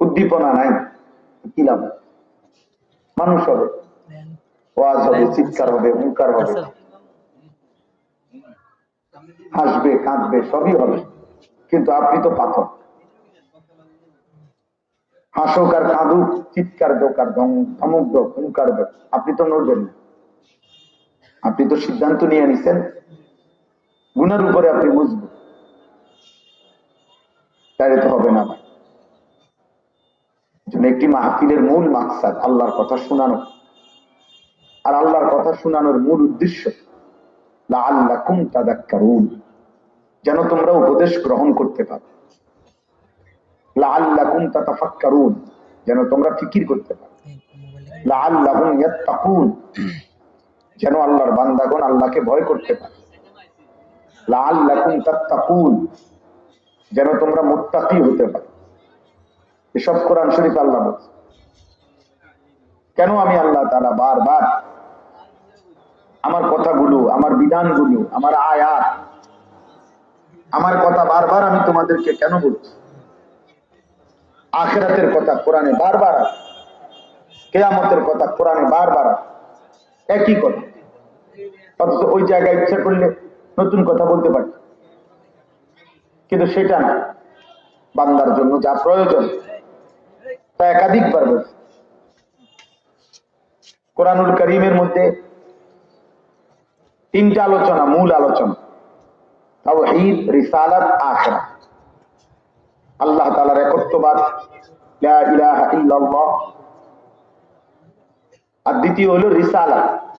উদ্দীপনা নাই, কি লাভ? মানুষ হবে, ওয়াজ হবে, চিৎকার হবে, হুঙ্কার হবে, হাসবে, কাঁদবে, সবই হবে, কিন্তু আপনি তো পাথর। হাসুক আর কাঁদুক, চিৎকার দোক আর ধমক দোক, হুঙ্কার দোক, আপনি তো নড়বেন না। আপনি তো সিদ্ধান্ত নিয়ে নিছেন গুনার উপরে আপনি বুঝবেন, তাই তো হবে না। একটি মাহফিলের মূল মাকসাদ আল্লাহর কথা শোনানো, আর আল্লাহর কথা শোনানোর মূল উদ্দেশ্য লাআল্লাকুম তাযাক্কারুন, যেন তোমরা উপদেশ গ্রহণ করতে পারো, লাআল্লাকুম তাতাফাক্কারুন, যেন তোমরা ফিকির করতে পারো, লাআল্লাহুম ইয়াত্তাকুন, যেন আল্লাহর বান্দাগণ আল্লাহকে ভয় করতে পারে, লাআল্লাকুম তাত্তাকুন, যেন তোমরা মুত্তাকি হতে পারো। এসব কোরআন শরীফ আল্লাহ বলছে। কেন আমি আল্লাহ তাআলা বারবার আমার কথাগুলো, আমার বিধানগুলো, আমার আয়াত, আমার কথা বারবার আমি তোমাদেরকে কেন বলছি? আখিরাতের কথা কোরআনে বারবার আছে, কিয়ামতের কথা কোরআনে বারবার আছে, একই কথা। অথচ ওই জায়গায় ইচ্ছা করলে নতুন কথা বলতে পারি, কিন্তু সেটা না। বান্দার জন্য যা প্রয়োজন তা একাধিকবার বলছে। কোরআনুল কারীমের মধ্যে তিনটা আলোচনা, মূল আলোচনা, তাওহীদ, রিসালাত, আখিরাত। আল্লাহ তাআলার একত্ববাদ, লা ইলাহা ইল্লাল্লাহ, আর দ্বিতীয় হলো রিসালাত,